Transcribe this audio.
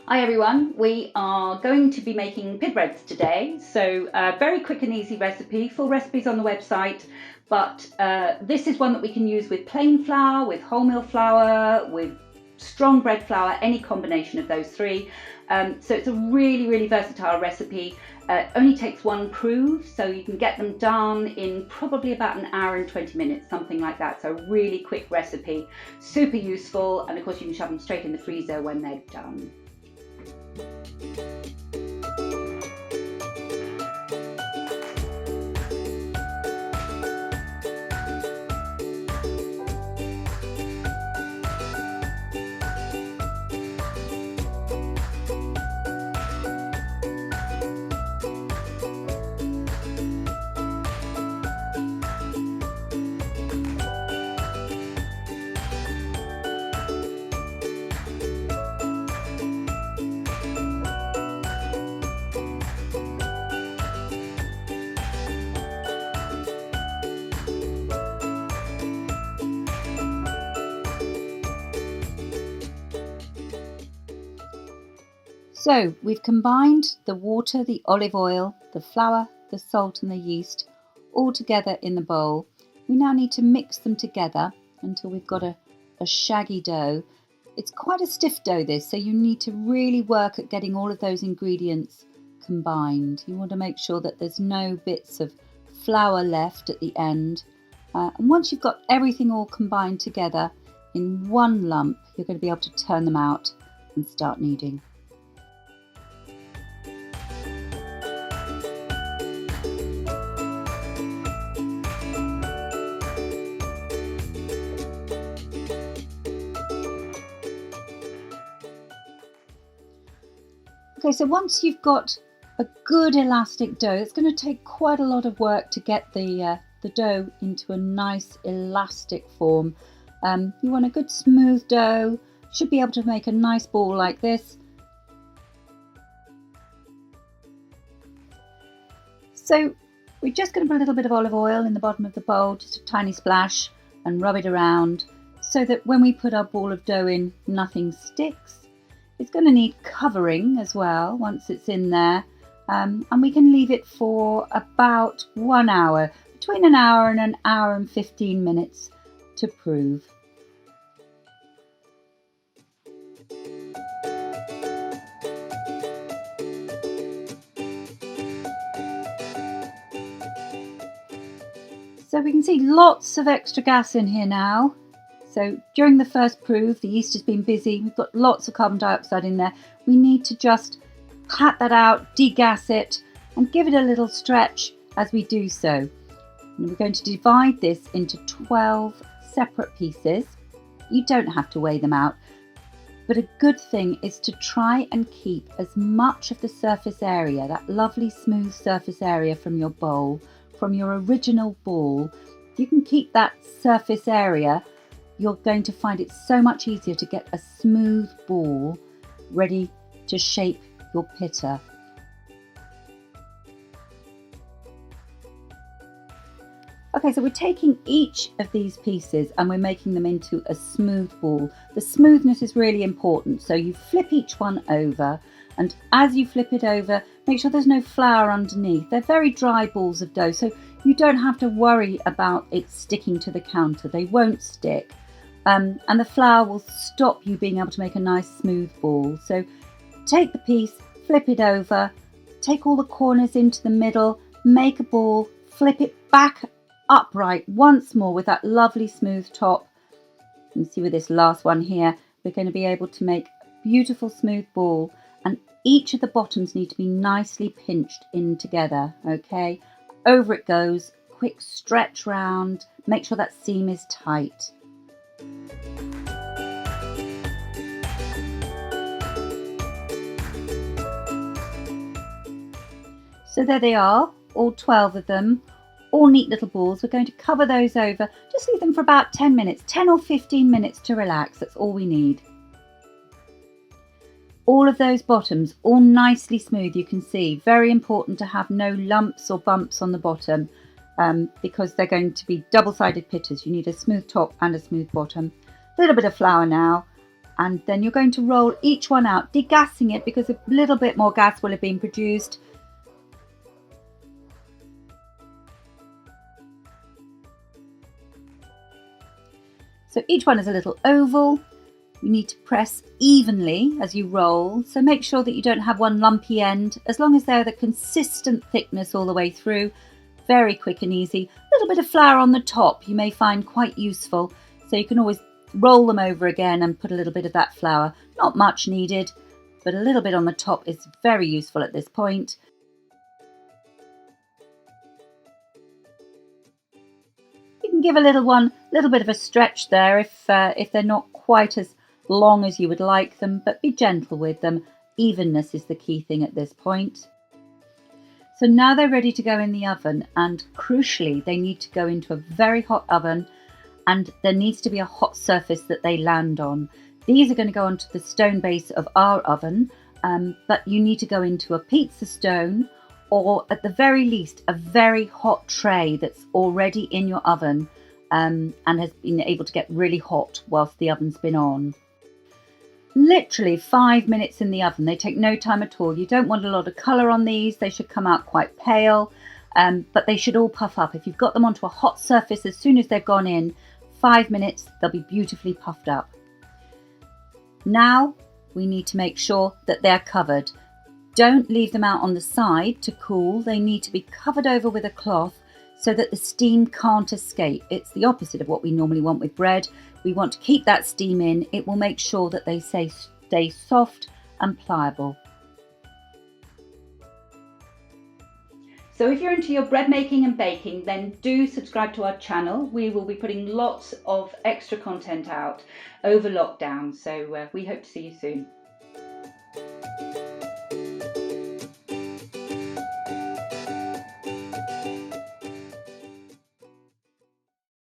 Hi everyone, we are going to be making pid breads today. So very quick and easy recipe, full recipes on the website, but this is one that we can use with plain flour, with wholemeal flour, with strong bread flour, any combination of those three. So it's a really versatile recipe. Only takes one proof, so you can get them done in probably about an hour and 20 minutes, something like that. So really quick recipe, super useful, and of course you can shove them straight in the freezer when they're done. So we've combined the water, the olive oil, the flour, the salt and the yeast all together in the bowl. We now need to mix them together until we've got a shaggy dough. It's quite a stiff dough this, so you need to really work at getting all of those ingredients combined. You want to make sure that there's no bits of flour left at the end. And once you've got everything all combined together in one lump, you're going to be able to turn them out and start kneading. Okay, so once you've got a good elastic dough, it's going to take quite a lot of work to get the dough into a nice elastic form. You want a good smooth dough, should be able to make a nice ball like this. So we're just going to put a little bit of olive oil in the bottom of the bowl, just a tiny splash, and rub it around so that when we put our ball of dough in, nothing sticks. It's going to need covering as well once it's in there, and we can leave it for about 1 hour, between an hour and 15 minutes to prove. So we can see lots of extra gas in here now. So during the first proof, the yeast has been busy. We've got lots of carbon dioxide in there. We need to just pat that out, degas it, and give it a little stretch as we do so. And we're going to divide this into 12 separate pieces. You don't have to weigh them out, but a good thing is to try and keep as much of the surface area, that lovely smooth surface area from your bowl, from your original ball. You can keep that surface area. You're going to find it so much easier to get a smooth ball ready to shape your pitta. Okay, so we're taking each of these pieces and we're making them into a smooth ball. The smoothness is really important, so you flip each one over, and as you flip it over, make sure there's no flour underneath. They're very dry balls of dough, so you don't have to worry about it sticking to the counter. They won't stick. And the flour will stop you being able to make a nice smooth ball. So take the piece, flip it over, take all the corners into the middle, make a ball, flip it back upright once more with that lovely smooth top. You can see with this last one here, we're going to be able to make a beautiful smooth ball, and each of the bottoms need to be nicely pinched in together, okay? Over it goes, quick stretch round, make sure that seam is tight. So there they are, all 12 of them, all neat little balls. We're going to cover those over, just leave them for about 10 minutes, 10 or 15 minutes to relax, that's all we need. All of those bottoms, all nicely smooth, you can see. Very important to have no lumps or bumps on the bottom because they're going to be double-sided pittas. You need a smooth top and a smooth bottom. A little bit of flour now. And then you're going to roll each one out, degassing it because a little bit more gas will have been produced. So each one is a little oval. You need to press evenly as you roll, so make sure that you don't have one lumpy end. As long as they're the consistent thickness all the way through, very quick and easy. A little bit of flour on the top you may find quite useful, so you can always roll them over again and put a little bit of that flour. Not much needed, but a little bit on the top is very useful at this point. You can give a little bit of a stretch there if they're not quite as long as you would like them, but be gentle with them. Evenness is the key thing at this point. So now they're ready to go in the oven, and crucially they need to go into a very hot oven, and there needs to be a hot surface that they land on. These are going to go onto the stone base of our oven, but you need to go into a pizza stone, or at the very least a very hot tray that's already in your oven and has been able to get really hot whilst the oven's been on. Literally 5 minutes in the oven. They take no time at all. You don't want a lot of colour on these. They should come out quite pale, but they should all puff up. If you've got them onto a hot surface, as soon as they've gone in, 5 minutes, they'll be beautifully puffed up. Now we need to make sure that they're covered. Don't leave them out on the side to cool. They need to be covered over with a cloth so that the steam can't escape. It's the opposite of what we normally want with bread. We want to keep that steam in. It will make sure that they stay soft and pliable. So if you're into your bread making and baking, then do subscribe to our channel. We will be putting lots of extra content out over lockdown. So we hope to see you soon.